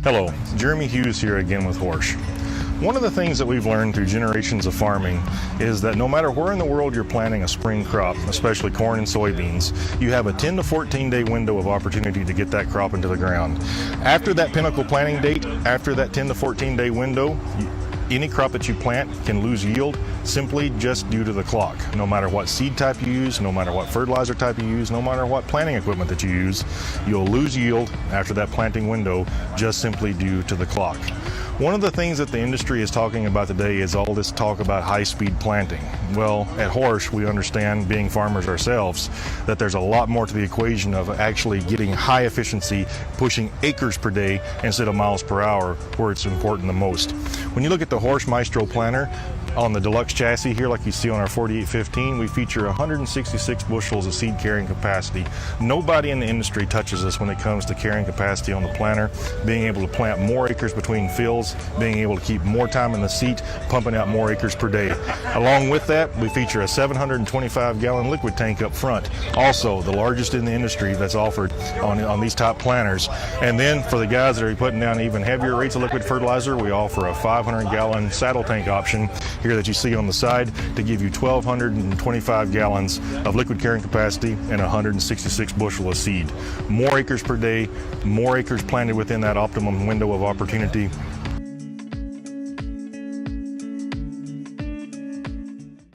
Hello, Jeremy Hughes here again with HORSCH. One of the things that we've learned through generations of farming is that no matter where in the world you're planting a spring crop, especially corn and soybeans, you have a 10 to 14 day window of opportunity to get that crop into the ground. After that pinnacle planting date, after that 10 to 14 day window, any crop that you plant can lose yield simply just due to the clock. No matter what seed type you use, no matter what fertilizer type you use, no matter what planting equipment that you use, you'll lose yield after that planting window just simply due to the clock. One of the things that the industry is talking about today is all this talk about high-speed planting. Well, at HORSCH, we understand, being farmers ourselves, that there's a lot more to the equation of actually getting high efficiency, pushing acres per day instead of miles per hour, where it's important the most. When you look at the HORSCH Maestro planter, on the deluxe chassis here, like you see on our 4815, we feature 166 bushels of seed carrying capacity. Nobody in the industry touches us when it comes to carrying capacity on the planter, being able to plant more acres between fills, being able to keep more time in the seat, pumping out more acres per day. Along with that, we feature a 725-gallon liquid tank up front, also the largest in the industry that's offered on these top planters. And then for the guys that are putting down even heavier rates of liquid fertilizer, we offer a 500-gallon saddle tank option here that you see on the side to give you 1,225 gallons of liquid carrying capacity and 166 bushel of seed. More acres per day, more acres planted within that optimum window of opportunity.